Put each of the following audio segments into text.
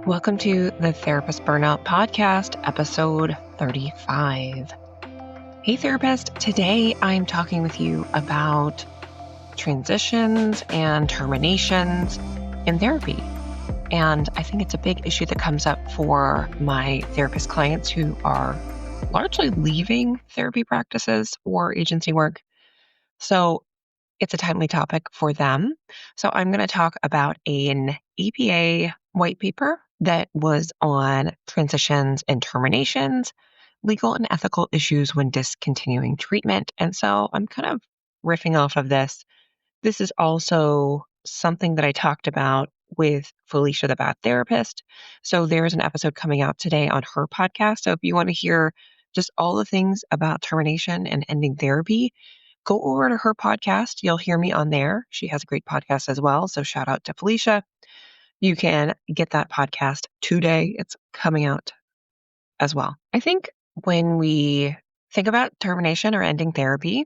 Welcome to the Therapist Burnout Podcast, episode 35. Hey, therapist. Today I'm talking with you about transitions and terminations in therapy. And I think it's a big issue that comes up for my therapist clients who are largely leaving therapy practices or agency work. So it's a timely topic for them. So I'm going to talk about an APA white paper that was on transitions and terminations, legal and ethical issues when discontinuing treatment. And so I'm kind of riffing off of this. This is also something that I talked about with Felicia, the Bad Therapist. So there's an episode coming out today on her podcast. So if you want to hear just all the things about termination and ending therapy, go over to her podcast. You'll hear me on there. She has a great podcast as well. So shout out to Felicia. You can get that podcast today. It's coming out as well. I think when we think about termination or ending therapy,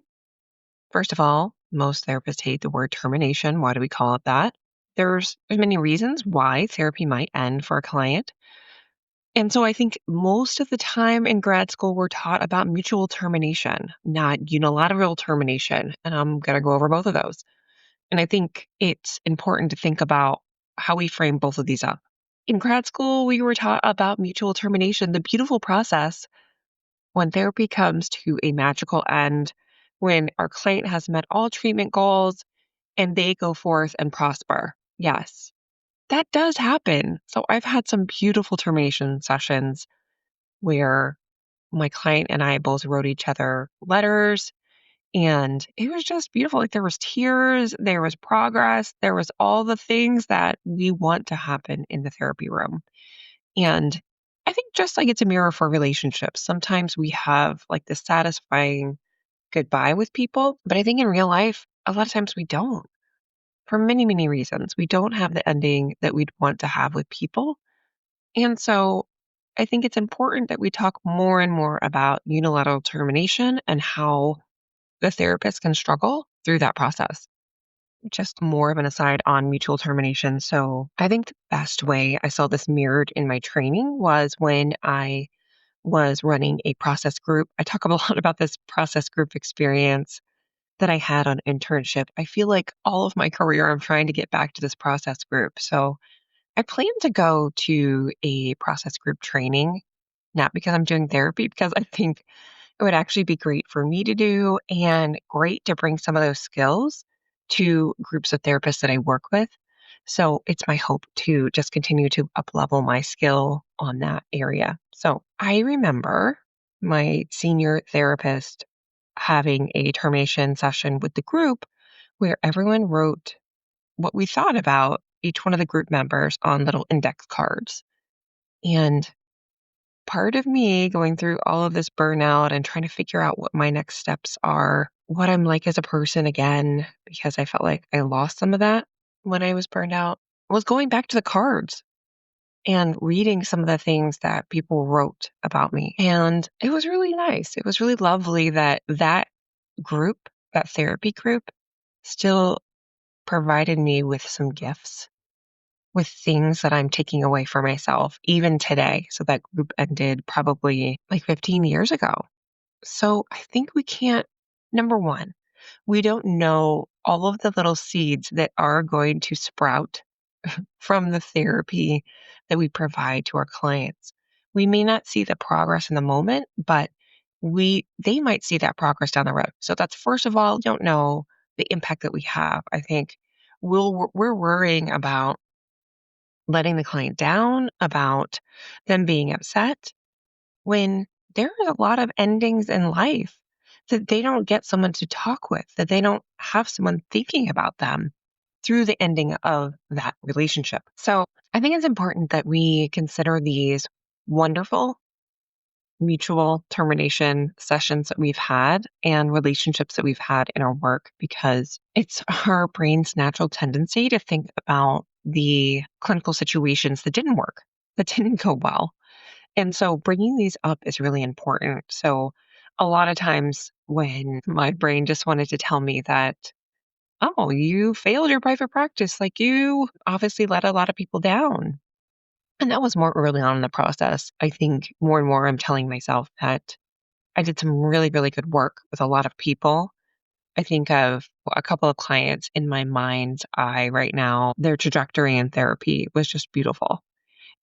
first of all, most therapists hate the word termination. Why do we call it that? There's many reasons why therapy might end for a client. And so I think most of the time in grad school, we're taught about mutual termination, not unilateral termination. And I'm going to go over both of those. And I think it's important to think about how we frame both of these up. In grad school, we were taught about mutual termination, the beautiful process when therapy comes to a magical end, when our client has met all treatment goals and they go forth and prosper. Yes, that does happen. So I've had some beautiful termination sessions where my client and I both wrote each other letters, and it was just beautiful. Like there was tears, there was progress, there was all the things that we want to happen in the therapy room. And I think just like it's a mirror for relationships. Sometimes we have like this satisfying goodbye with people, but I think in real life, a lot of times we don't for many, many reasons. We don't have the ending that we'd want to have with people. And so I think it's important that we talk more and more about unilateral termination and how the therapist can struggle through that process. Just more of an aside on mutual termination. So I think the best way I saw this mirrored in my training was when I was running a process group. I talk a lot about this process group experience that I had on internship. I feel like all of my career, I'm trying to get back to this process group. So I plan to go to a process group training, not because I'm doing therapy, because I think it would actually be great for me to do and great to bring some of those skills to groups of therapists that I work with. So it's my hope to just continue to up-level my skill on that area. So I remember my senior therapist having a termination session with the group where everyone wrote what we thought about each one of the group members on little index cards. And part of me going through all of this burnout and trying to figure out what my next steps are, what I'm like as a person again, because I felt like I lost some of that when I was burned out, was going back to the cards and reading some of the things that people wrote about me. And it was really nice. It was really lovely that that group, that therapy group, still provided me with some gifts, with things that I'm taking away for myself, even today. So that group ended probably like 15 years ago. So I think we can't, number one, we don't know all of the little seeds that are going to sprout from the therapy that we provide to our clients. We may not see the progress in the moment, but they might see that progress down the road. So that's first of all, don't know the impact that we have. I think we're worrying about letting the client down, about them being upset, when there are a lot of endings in life that they don't get someone to talk with, that they don't have someone thinking about them through the ending of that relationship. So I think it's important that we consider these wonderful mutual termination sessions that we've had and relationships that we've had in our work, because it's our brain's natural tendency to think about the clinical situations that didn't work, that didn't go well. And so bringing these up is really important. So a lot of times when my brain just wanted to tell me that, oh, you failed your private practice, like you obviously let a lot of people down. And that was more early on in the process. I think more and more I'm telling myself that I did some really, really good work with a lot of people. I think of a couple of clients in my mind's eye right now. Their trajectory in therapy was just beautiful.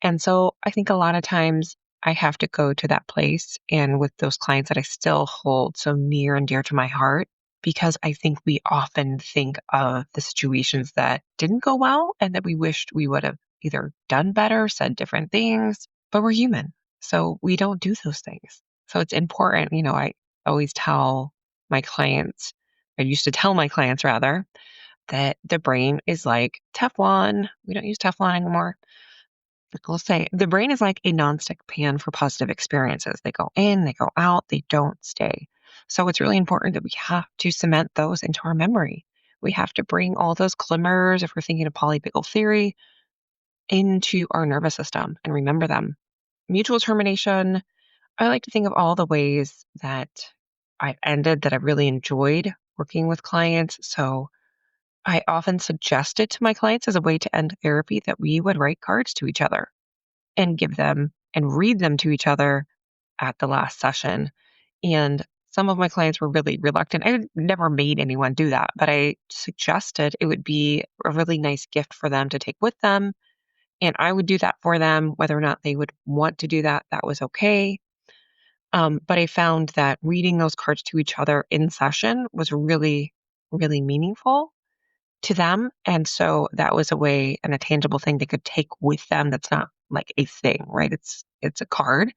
And so I think a lot of times I have to go to that place and with those clients that I still hold so near and dear to my heart, because I think we often think of the situations that didn't go well and that we wished we would have either done better, said different things, but we're human. So we don't do those things. So it's important. I always tell my clients, I used to tell my clients rather, that the brain is like Teflon. We don't use Teflon anymore. We'll say the brain is like a nonstick pan for positive experiences. They go in, they go out, they don't stay. So it's really important that we have to cement those into our memory. We have to bring all those glimmers, if we're thinking of polyvagal theory, into our nervous system and remember them. Mutual termination, I like to think of all the ways that I've ended that I've really enjoyed working with clients. So I often suggest it to my clients as a way to end therapy that we would write cards to each other and give them and read them to each other at the last session. And some of my clients were really reluctant. I never made anyone do that, but I suggested it would be a really nice gift for them to take with them. And I would do that for them, whether or not they would want to do that, that was okay. But I found that reading those cards to each other in session was really, really meaningful to them. And so that was a way and a tangible thing they could take with them that's not like a thing, right? It's a card,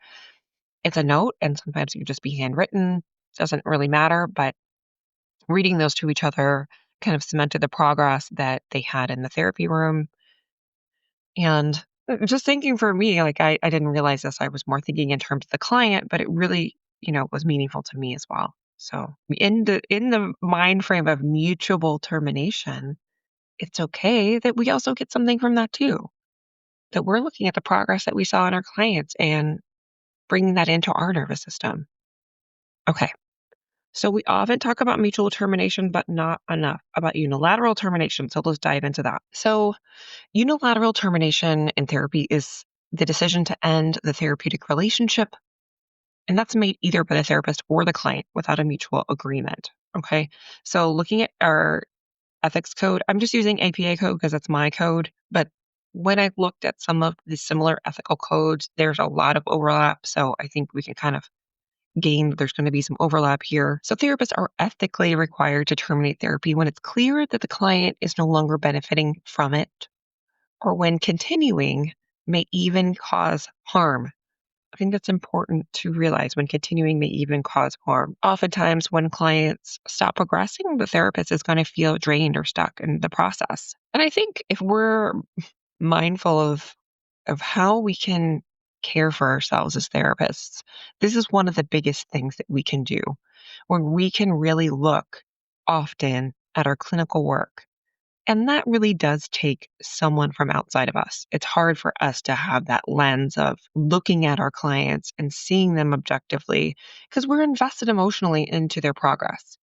it's a note, and sometimes it could just be handwritten. Doesn't really matter, but reading those to each other kind of cemented the progress that they had in the therapy room. And just thinking for me, like I didn't realize this. I was more thinking in terms of the client, but it really, was meaningful to me as well. So in the mind frame of mutual termination, it's okay that we also get something from that too. That we're looking at the progress that we saw in our clients and bringing that into our nervous system. Okay. So we often talk about mutual termination, but not enough about unilateral termination. So let's dive into that. So unilateral termination in therapy is the decision to end the therapeutic relationship. And that's made either by the therapist or the client without a mutual agreement. Okay. So looking at our ethics code. I'm just using APA code because that's my code. But when I looked at some of the similar ethical codes, there's a lot of overlap. So I think we can kind of gain that there's going to be some overlap here. So therapists are ethically required to terminate therapy when it's clear that the client is no longer benefiting from it or when continuing may even cause harm. I think that's important to realize when continuing may even cause harm. Oftentimes, when clients stop progressing, the therapist is going to feel drained or stuck in the process. And I think if we're mindful of how we can care for ourselves as therapists, this is one of the biggest things that we can do when we can really look often at our clinical work and that really does take someone from outside of us. It's hard for us to have that lens of looking at our clients and seeing them objectively because we're invested emotionally into their progress.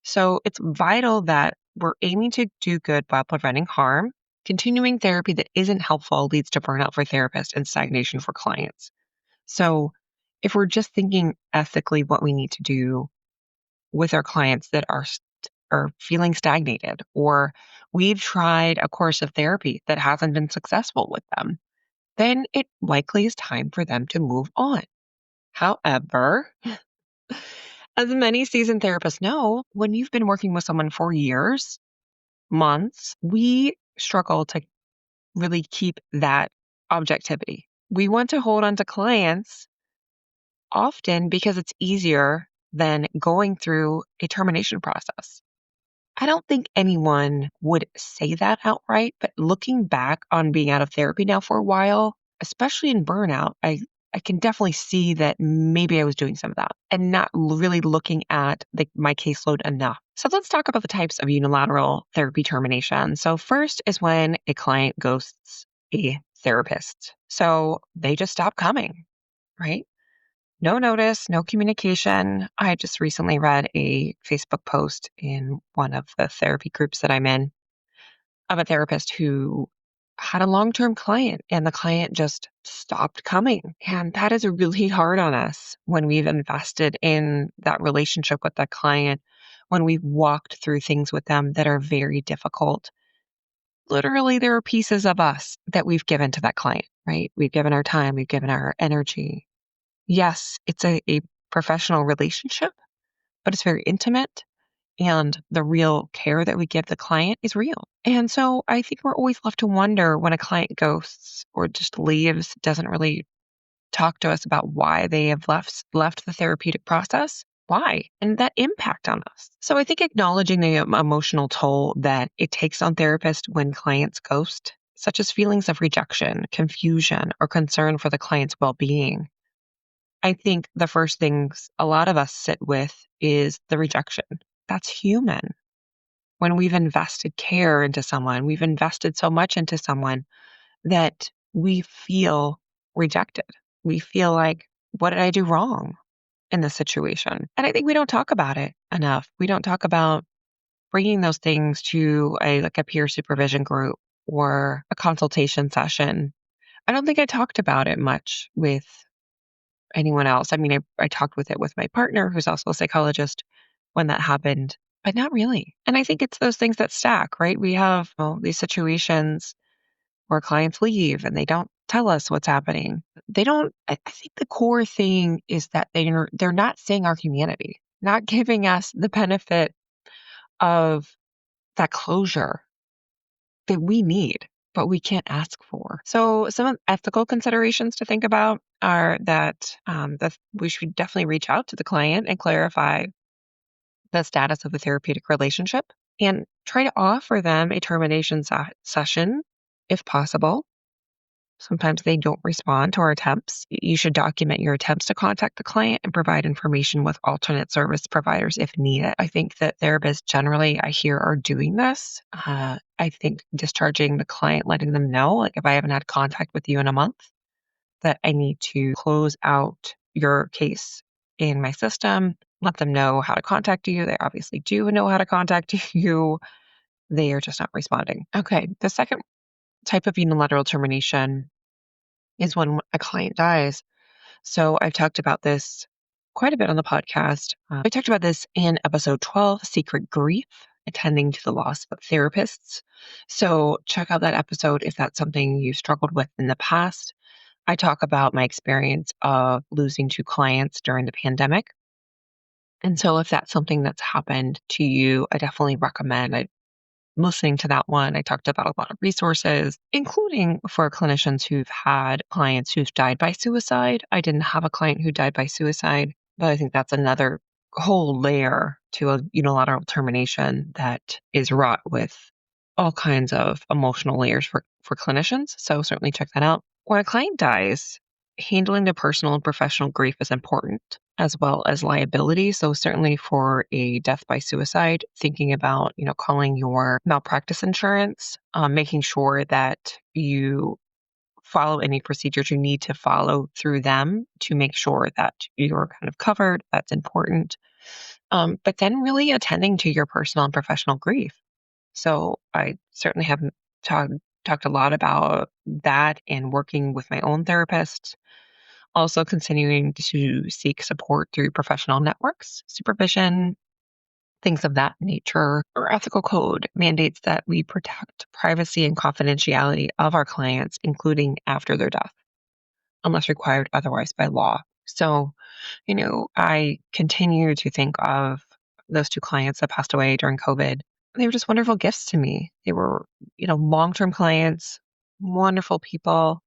So it's vital that we're aiming to do good while preventing harm. Continuing therapy that isn't helpful leads to burnout for therapists and stagnation for clients. So if we're just thinking ethically what we need to do with our clients that are feeling stagnated, or we've tried a course of therapy that hasn't been successful with them, then it likely is time for them to move on. However, as many seasoned therapists know, when you've been working with someone for years, months, we struggle to really keep that objectivity. We want to hold on to clients often because it's easier than going through a termination process. I don't think anyone would say that outright, but looking back on being out of therapy now for a while, especially in burnout, I can definitely see that maybe I was doing some of that and not really looking at my caseload enough. So let's talk about the types of unilateral therapy termination. So first is when a client ghosts a therapist. So they just stop coming, right? No notice, no communication. I just recently read a Facebook post in one of the therapy groups that I'm in of a therapist who had a long-term client and the client just stopped coming. And that is really hard on us when we've invested in that relationship with that client, when we've walked through things with them that are very difficult. Literally, there are pieces of us that we've given to that client, right? We've given our time, we've given our energy. Yes, it's a professional relationship, but it's very intimate. And the real care that we give the client is real. And so I think we're always left to wonder when a client ghosts or just leaves, doesn't really talk to us about why they have left the therapeutic process. Why? And that impact on us. So I think acknowledging the emotional toll that it takes on therapists when clients ghost, such as feelings of rejection, confusion, or concern for the client's well-being. I think the first things a lot of us sit with is the rejection. That's human. When we've invested care into someone, we've invested so much into someone that we feel rejected. We feel like, what did I do wrong in this situation? And I think we don't talk about it enough. We don't talk about bringing those things to a peer supervision group or a consultation session. I don't think I talked about it much with anyone else. I mean, I talked with it with my partner, who's also a psychologist, when that happened, but not really. And I think it's those things that stack, right? We have these situations where clients leave and they don't tell us what's happening. They don't, I think the core thing is that they're not seeing our humanity, not giving us the benefit of that closure that we need, but we can't ask for. So some ethical considerations to think about are that we should definitely reach out to the client and clarify the status of the therapeutic relationship and try to offer them a termination session if possible. Sometimes they don't respond to our attempts. You should document your attempts to contact the client and provide information with alternate service providers if needed. I think that therapists generally, I hear, are doing this. I think discharging the client, letting them know, like if I haven't had contact with you in a month, that I need to close out your case in my system, let them know how to contact you. They obviously do know how to contact you. They are just not responding. Okay. The second type of unilateral termination is when a client dies. So I've talked about this quite a bit on the podcast. I talked about this in episode 12, Secret Grief, Attending to the Loss of Therapists. So check out that episode if that's something you struggled with in the past. I talk about my experience of losing two clients during the pandemic. And so if that's something that's happened to you, I definitely recommend listening to that one. I talked about a lot of resources, including for clinicians who've had clients who've died by suicide. I didn't have a client who died by suicide, but I think that's another whole layer to a unilateral termination that is wrought with all kinds of emotional layers for clinicians. So certainly check that out. When a client dies, handling the personal and professional grief is important, as well as liability. So certainly for a death by suicide, thinking about, calling your malpractice insurance, making sure that you follow any procedures you need to follow through them to make sure that you're kind of covered. That's important. But then really attending to your personal and professional grief. So I certainly haven't talked a lot about that and working with my own therapist. Also continuing to seek support through professional networks, supervision, things of that nature. Our ethical code mandates that we protect privacy and confidentiality of our clients, including after their death, unless required otherwise by law. So, I continue to think of those two clients that passed away during COVID. They were just wonderful gifts to me. They were, long-term clients, wonderful people,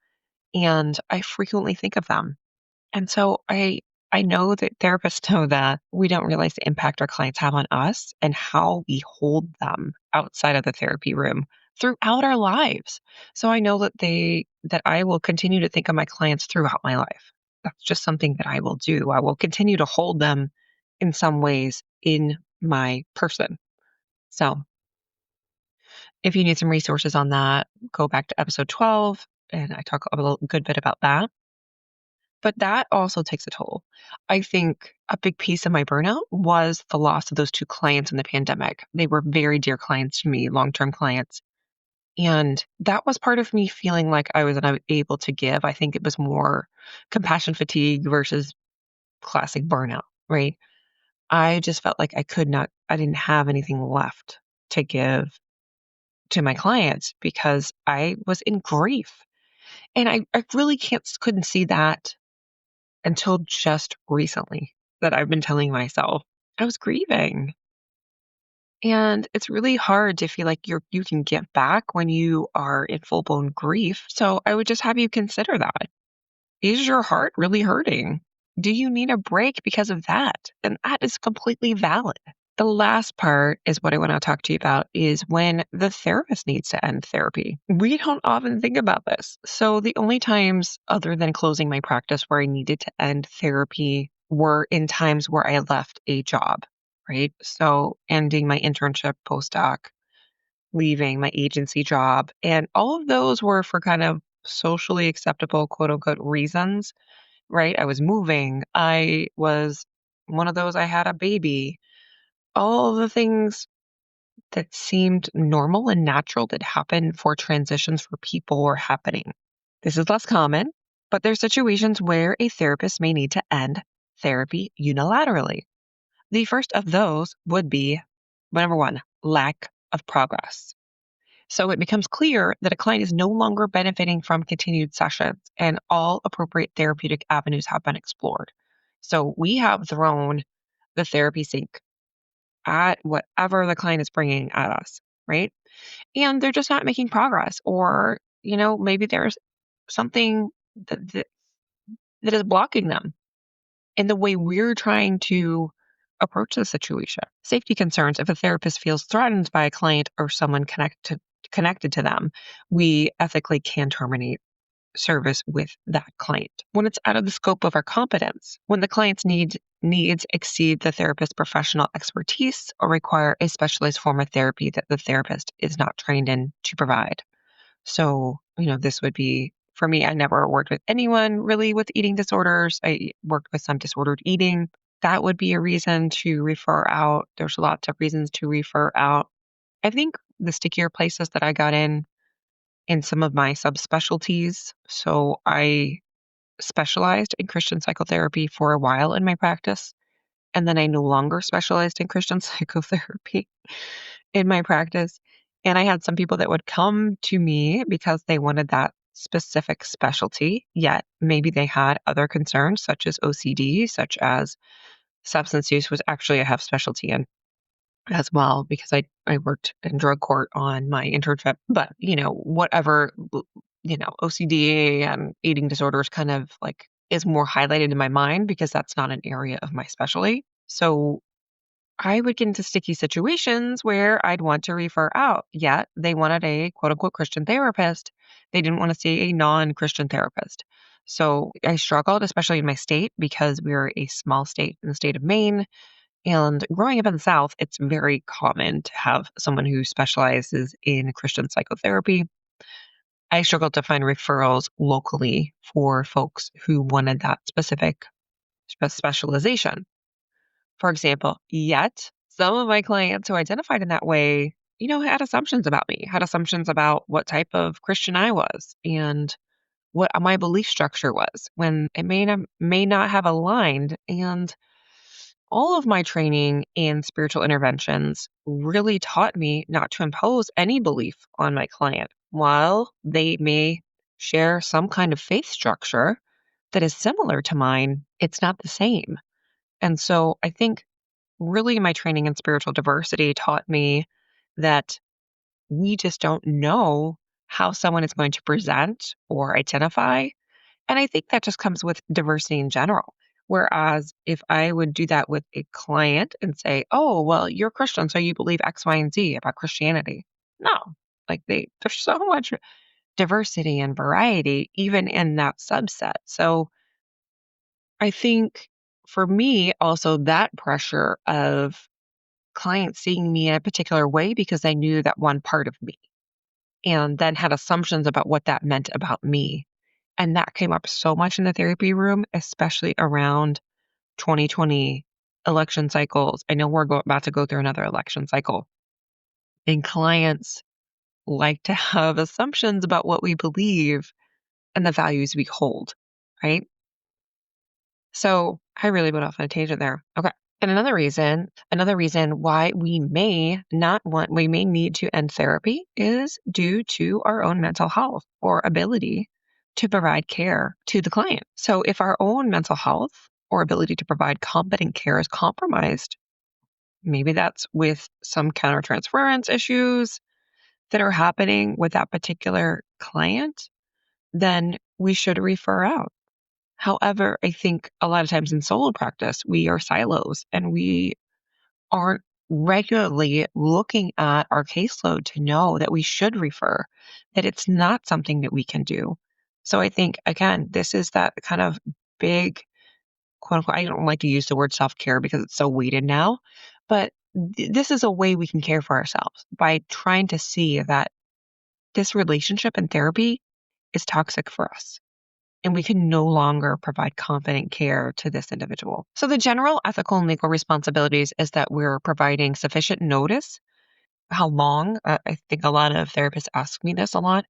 and I frequently think of them. And so I know that therapists know that we don't realize the impact our clients have on us and how we hold them outside of the therapy room throughout our lives. So I know that I will continue to think of my clients throughout my life. That's just something that I will do. I will continue to hold them in some ways in my person. So if you need some resources on that, go back to episode 12 and I talk a good bit about that. But that also takes a toll. I think a big piece of my burnout was the loss of those two clients in the pandemic. They were very dear clients to me, long-term clients. And that was part of me feeling like I was unable to give. I think it was more compassion fatigue versus classic burnout, right? I just felt like I didn't have anything left to give to my clients because I was in grief. And I really couldn't see that until just recently that I've been telling myself I was grieving. And it's really hard to feel like you can give back when you are in full blown grief. So I would just have you consider that. Is your heart really hurting? Do you need a break because of that? And that is completely valid. The last part is what I want to talk to you about is when the therapist needs to end therapy. We don't often think about this. So the only times other than closing my practice where I needed to end therapy were in times where I left a job, right? So ending my internship, postdoc, leaving my agency job, and all of those were for kind of socially acceptable, quote unquote, reasons, right? I was moving. I was one of those, I had a baby, all the things that seemed normal and natural that happen for transitions for people were happening. This is less common, but there's situations where a therapist may need to end therapy unilaterally. The first of those would be number one, lack of progress. So it becomes clear that a client is no longer benefiting from continued sessions and all appropriate therapeutic avenues have been explored. So we have thrown the therapy sink at whatever the client is bringing at us, right? And they're just not making progress. Or, maybe there's something that is blocking them in the way we're trying to approach the situation. Safety concerns. If a therapist feels threatened by a client or someone connected to them, we ethically can terminate service with that client. When it's out of the scope of our competence, when the client's needs exceed the therapist's professional expertise or require a specialized form of therapy that the therapist is not trained in to provide. So, this would be for me, I never worked with anyone really with eating disorders. I worked with some disordered eating. That would be a reason to refer out. There's lots of reasons to refer out. I think the stickier places that I got in some of my subspecialties. So I specialized in Christian psychotherapy for a while in my practice, and then I no longer specialized in Christian psychotherapy in my practice. And I had some people that would come to me because they wanted that specific specialty, yet maybe they had other concerns such as OCD, such as substance use, was actually I have specialty in as well because I worked in drug court on my internship. But, whatever, OCD and eating disorders kind of like is more highlighted in my mind because that's not an area of my specialty. So I would get into sticky situations where I'd want to refer out, yet they wanted a quote unquote Christian therapist. They didn't want to see a non Christian therapist. So I struggled, especially in my state, because we're a small state in the state of Maine. And growing up in the South, it's very common to have someone who specializes in Christian psychotherapy. I struggled to find referrals locally for folks who wanted that specific specialization. For example, yet some of my clients who identified in that way, had assumptions about me, had assumptions about what type of Christian I was and what my belief structure was when it may not have aligned. And all of my training in spiritual interventions really taught me not to impose any belief on my client. While they may share some kind of faith structure that is similar to mine, it's not the same. And so I think really my training in spiritual diversity taught me that we just don't know how someone is going to present or identify. And I think that just comes with diversity in general. Whereas if I would do that with a client and say, oh, well, you're Christian, so you believe X, Y, and Z about Christianity. No, there's so much diversity and variety, even in that subset. So I think for me, also that pressure of clients seeing me in a particular way because they knew that one part of me and then had assumptions about what that meant about me. And that came up so much in the therapy room, especially around 2020 election cycles. I know we're about to go through another election cycle. And clients like to have assumptions about what we believe and the values we hold, right? So I really went off on a tangent there. Okay. And another reason why we may need to end therapy is due to our own mental health or ability to provide care to the client. So if our own mental health or ability to provide competent care is compromised, maybe that's with some countertransference issues that are happening with that particular client, then we should refer out. However, I think a lot of times in solo practice, we are silos and we aren't regularly looking at our caseload to know that we should refer, that it's not something that we can do. So I think, again, this is that kind of big, quote unquote, I don't like to use the word self care because it's so weighted now, but this is a way we can care for ourselves by trying to see that this relationship and therapy is toxic for us and we can no longer provide confident care to this individual. So the general ethical and legal responsibilities is that we're providing sufficient notice. How long? I think a lot of therapists ask me this a lot.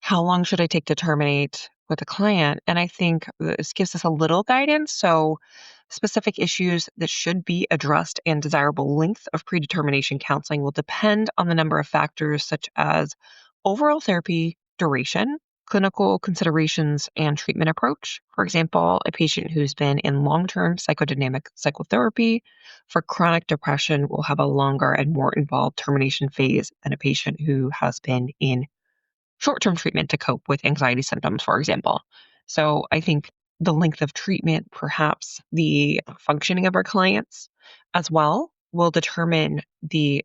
How long should I take to terminate with a client? And I think this gives us a little guidance. So specific issues that should be addressed and desirable length of predetermination counseling will depend on the number of factors such as overall therapy duration, clinical considerations, and treatment approach. For example, a patient who's been in long-term psychodynamic psychotherapy for chronic depression will have a longer and more involved termination phase than a patient who has been in short-term treatment to cope with anxiety symptoms, for example. So I think the length of treatment, perhaps the functioning of our clients as well, will determine the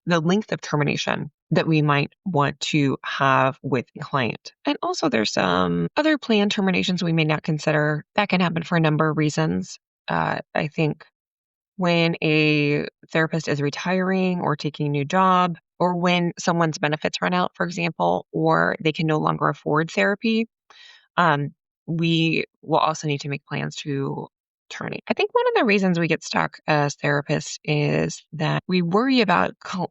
length of termination that we might want to have with the client. And also there's some other planned terminations we may not consider. That can happen for a number of reasons. I think when a therapist is retiring or taking a new job, or when someone's benefits run out, for example, or they can no longer afford therapy, um, we will also need to make plans to terminate. I think one of the reasons we get stuck as therapists is that we worry about clinical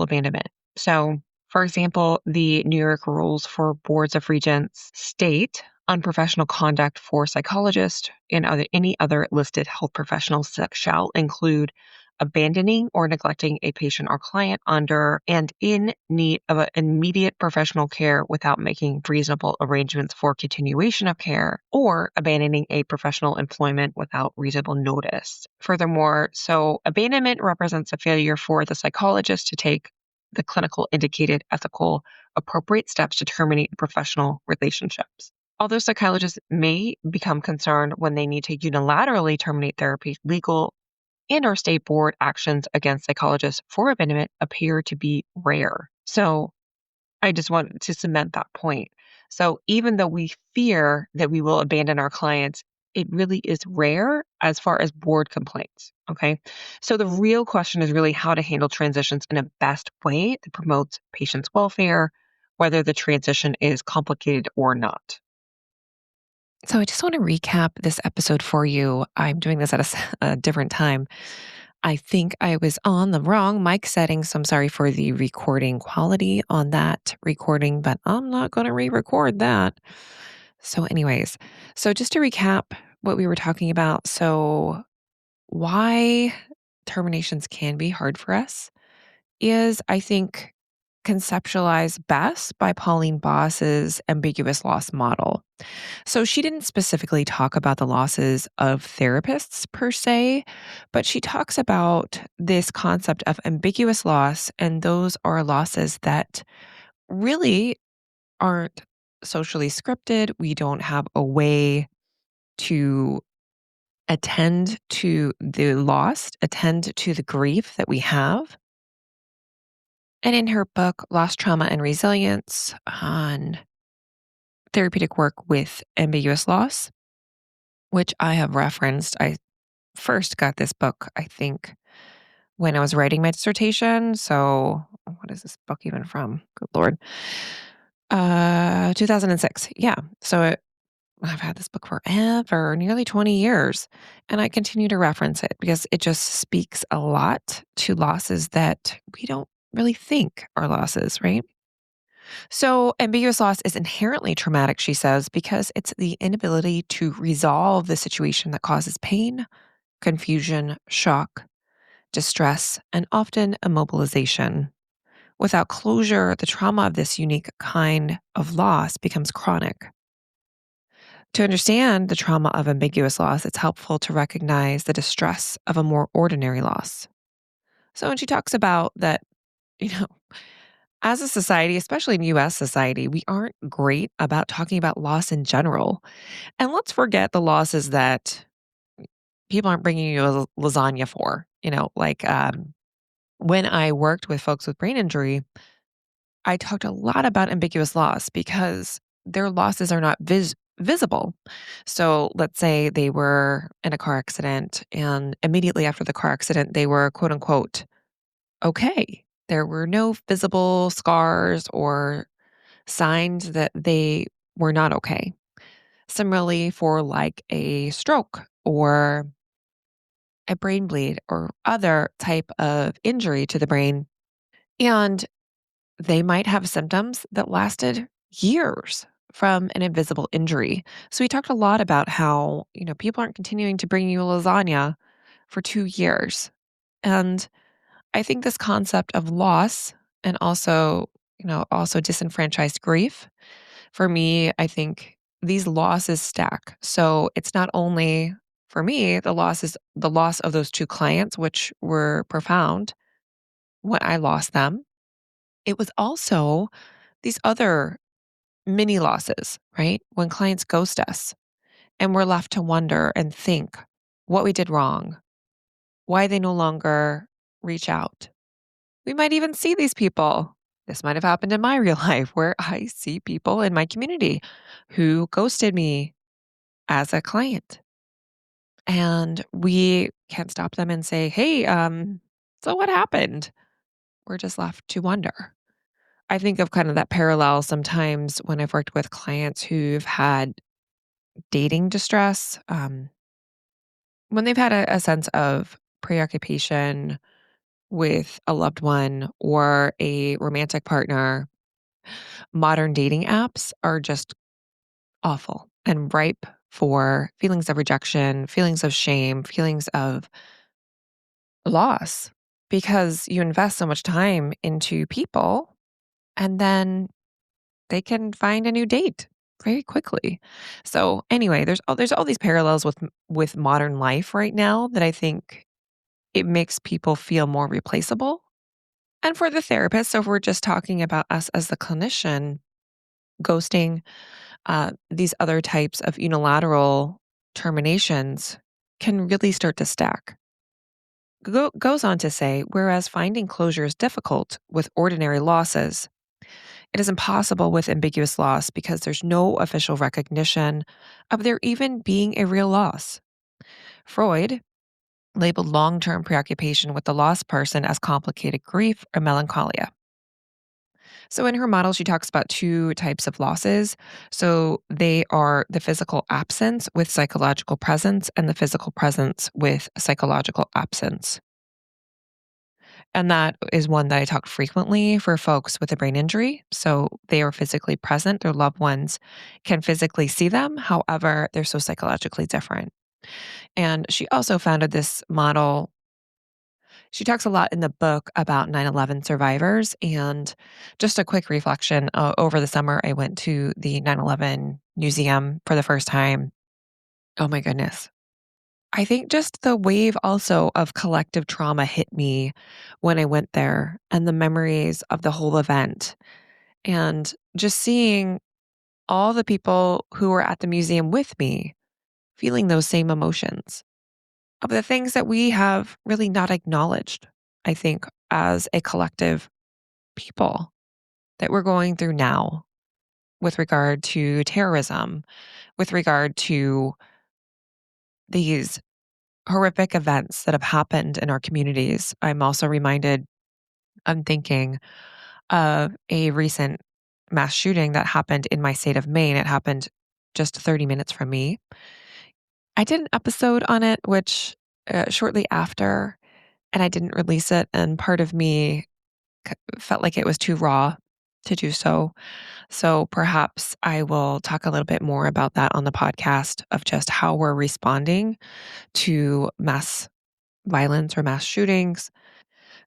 abandonment. So, for example, the New York rules for boards of regents state unprofessional conduct for psychologists and any other listed health professionals shall include abandoning or neglecting a patient or client under and in need of immediate professional care without making reasonable arrangements for continuation of care, or abandoning a professional employment without reasonable notice. Furthermore, so abandonment represents a failure for the psychologist to take the clinical indicated ethical appropriate steps to terminate professional relationships. Although psychologists may become concerned when they need to unilaterally terminate therapy, legal and/or state board actions against psychologists for abandonment appear to be rare. So I just want to cement that point. So even though we fear that we will abandon our clients, it really is rare as far as board complaints. Okay. So the real question is really how to handle transitions in a best way that promotes patients' welfare, whether the transition is complicated or not. So I just want to recap this episode for you. I'm doing this at a different time. I think I was on the wrong mic setting, so I'm sorry for the recording quality on that recording, but I'm not going to re-record that. So anyways, so just to recap what we were talking about. So why terminations can be hard for us is, I think, conceptualized best by Pauline Boss's ambiguous loss model. So she didn't specifically talk about the losses of therapists per se, but she talks about this concept of ambiguous loss. And those are losses that really aren't socially scripted. We don't have a way to attend to the loss, attend to the grief that we have. And in her book, Loss, Trauma, and Resilience on therapeutic work with ambiguous loss, which I have referenced, I first got this book, I think, when I was writing my dissertation. So, what is this book even from? Good Lord. 2006. Yeah. I've had this book forever, nearly 20 years, and I continue to reference it because it just speaks a lot to losses that we don't really think are losses, right? So, ambiguous loss is inherently traumatic, she says, because it's the inability to resolve the situation that causes pain, confusion, shock, distress, and often immobilization. Without closure, the trauma of this unique kind of loss becomes chronic. To understand the trauma of ambiguous loss, it's helpful to recognize the distress of a more ordinary loss. So, when she talks about that, you know, as a society, especially in US society, we aren't great about talking about loss in general. And let's forget the losses that people aren't bringing you a lasagna for. When I worked with folks with brain injury, I talked a lot about ambiguous loss because their losses are not visible. So let's say they were in a car accident, and immediately after the car accident, they were quote unquote okay. There were no visible scars or signs that they were not okay. Similarly, for like a stroke or a brain bleed or other type of injury to the brain, and they might have symptoms that lasted years from an invisible injury. So we talked a lot about how, people aren't continuing to bring you a lasagna for 2 years. And I think this concept of loss and also disenfranchised grief, for me, I think these losses stack. So it's not only for me, the loss of those 2 clients, which were profound when I lost them. It was also these other mini losses, right? When clients ghost us and we're left to wonder and think what we did wrong, why they no longer reach out. We might even see these people. This might have happened in my real life where I see people in my community who ghosted me as a client. And we can't stop them and say, hey, so what happened? We're just left to wonder. I think of kind of that parallel sometimes when I've worked with clients who've had dating distress, when they've had a sense of preoccupation with a loved one or a romantic partner. Modern dating apps are just awful and ripe for feelings of rejection, feelings of shame, feelings of loss because you invest so much time into people and then they can find a new date very quickly. So anyway, there's all these parallels with modern life right now that I think it makes people feel more replaceable. And for the therapist, so if we're just talking about us as the clinician, ghosting, these other types of unilateral terminations can really start to stack. Goes on to say, whereas finding closure is difficult with ordinary losses, it is impossible with ambiguous loss because there's no official recognition of there even being a real loss. Freud labeled long term preoccupation with the lost person as complicated grief or melancholia. So, in her model, she talks about 2 types of losses. So, they are the physical absence with psychological presence and the physical presence with psychological absence. And that is one that I talk frequently for folks with a brain injury. So they are physically present, their loved ones can physically see them. However, they're so psychologically different. And she also founded this model. She talks a lot in the book about 9/11 survivors. And just a quick reflection over the summer, I went to the 9/11 museum for the first time. Oh my goodness. I think just the wave also of collective trauma hit me when I went there and the memories of the whole event. And just seeing all the people who were at the museum with me feeling those same emotions of the things that we have really not acknowledged, I think, as a collective people that we're going through now with regard to terrorism, with regard to these horrific events that have happened in our communities. I'm also reminded, I'm thinking of a recent mass shooting that happened in my state of Maine. It happened just 30 minutes from me. I did an episode on it, which shortly after, and I didn't release it. And part of me felt like it was too raw to do so. So perhaps I will talk a little bit more about that on the podcast of just how we're responding to mass violence or mass shootings.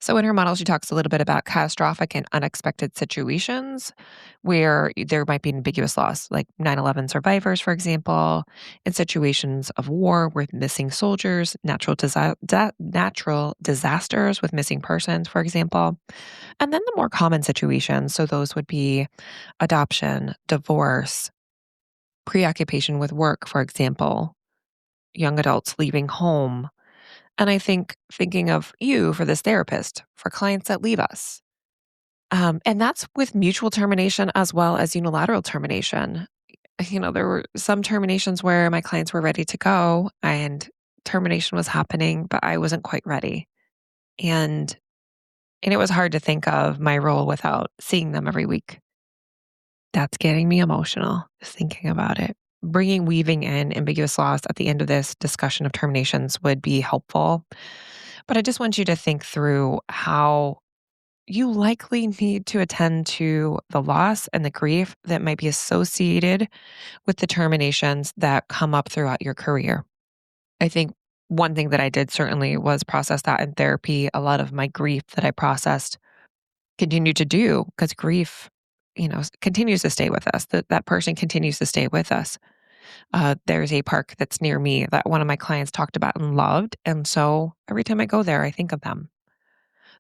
So in her model, she talks a little bit about catastrophic and unexpected situations where there might be ambiguous loss, like 9/11 survivors, for example, in situations of war with missing soldiers, natural disasters with missing persons, for example. And then the more common situations, so those would be adoption, divorce, preoccupation with work, for example, young adults leaving home. And I think thinking of you for this therapist, for clients that leave us. And that's with mutual termination as well as unilateral termination. There were some terminations where my clients were ready to go and termination was happening, but I wasn't quite ready. And and it was hard to think of my role without seeing them every week. That's getting me emotional just thinking about it. Weaving in ambiguous loss at the end of this discussion of terminations would be helpful. But I just want you to think through how you likely need to attend to the loss and the grief that might be associated with the terminations that come up throughout your career. I think one thing that I did certainly was process that in therapy. A lot of my grief that I processed continue to do because grief, continues to stay with us. That person continues to stay with us. There's a park that's near me that one of my clients talked about and loved. And so every time I go there, I think of them.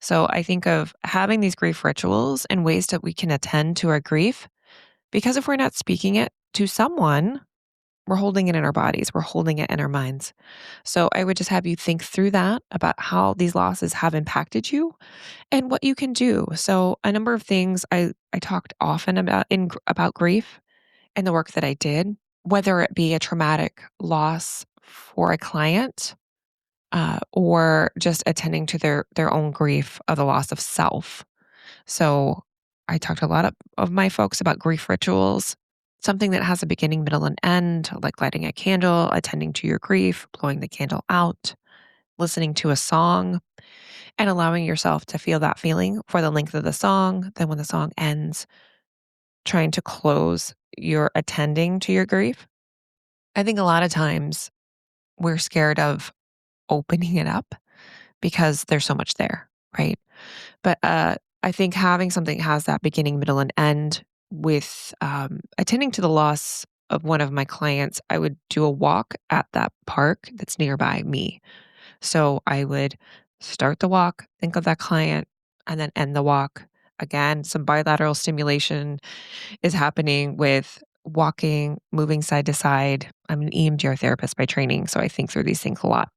So I think of having these grief rituals and ways that we can attend to our grief, because if we're not speaking it to someone, we're holding it in our bodies, we're holding it in our minds. So I would just have you think through that about how these losses have impacted you and what you can do. So a number of things I talked often about grief and the work that I did, whether it be a traumatic loss for a client or just attending to their own grief of the loss of self. So I talked to a lot of my folks about grief rituals, something that has a beginning, middle, and end, like lighting a candle, attending to your grief, blowing the candle out, listening to a song, and allowing yourself to feel that feeling for the length of the song. Then when the song ends, trying to close your attending to your grief. I think a lot of times we're scared of opening it up because there's so much there, right? But I think having something that has that beginning, middle, and end with attending to the loss of one of my clients, I would do a walk at that park that's nearby me. So I would start the walk, think of that client, and then end the walk. Again, some bilateral stimulation is happening with walking, moving side to side. I'm an EMDR therapist by training, so I think through these things a lot.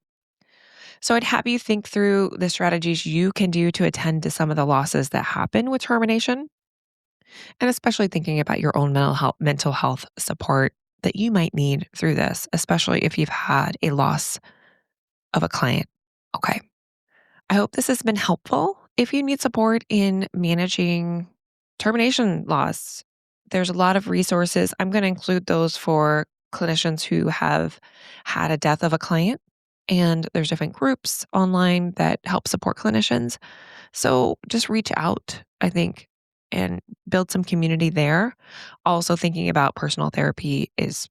So I'd have you think through the strategies you can do to attend to some of the losses that happen with termination, and especially thinking about your own mental health support that you might need through this, especially if you've had a loss of a client. Okay. I hope this has been helpful. If you need support in managing termination loss, there's a lot of resources. I'm going to include those for clinicians who have had a death of a client. And there's different groups online that help support clinicians. So just reach out, I think, and build some community there. Also, thinking about personal therapy is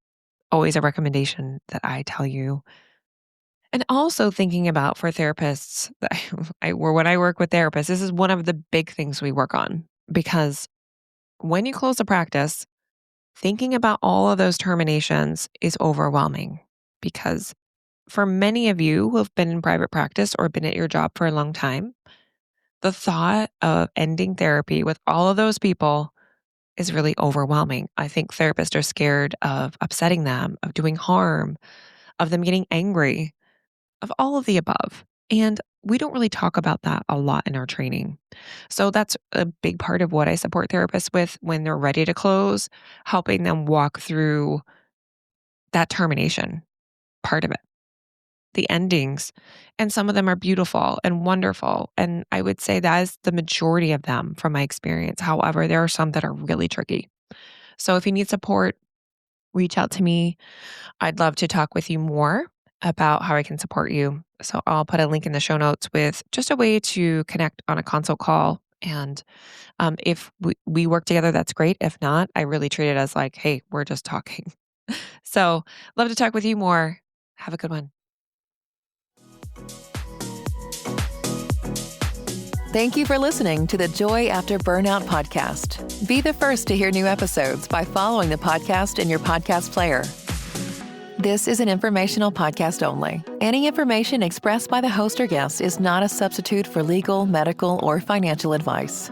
always a recommendation that I tell you. And also thinking about for therapists, when I work with therapists, this is one of the big things we work on because when you close a practice, thinking about all of those terminations is overwhelming because for many of you who have been in private practice or been at your job for a long time, the thought of ending therapy with all of those people is really overwhelming. I think therapists are scared of upsetting them, of doing harm, of them getting angry, of all of the above. And we don't really talk about that a lot in our training. So that's a big part of what I support therapists with when they're ready to close, helping them walk through that termination part of it, the endings. And some of them are beautiful and wonderful. And I would say that is the majority of them from my experience. However, there are some that are really tricky. So if you need support, reach out to me. I'd love to talk with you more about how I can support you. So I'll put a link in the show notes with just a way to connect on a consult call And if we work together, that's great. If not, I really treat it as like, hey, we're just talking. So love to talk with you more. Have a good one. Thank you for listening to the Joy After Burnout podcast. Be the first to hear new episodes by following the podcast in your podcast player. This is an informational podcast only. Any information expressed by the host or guest is not a substitute for legal, medical, or financial advice.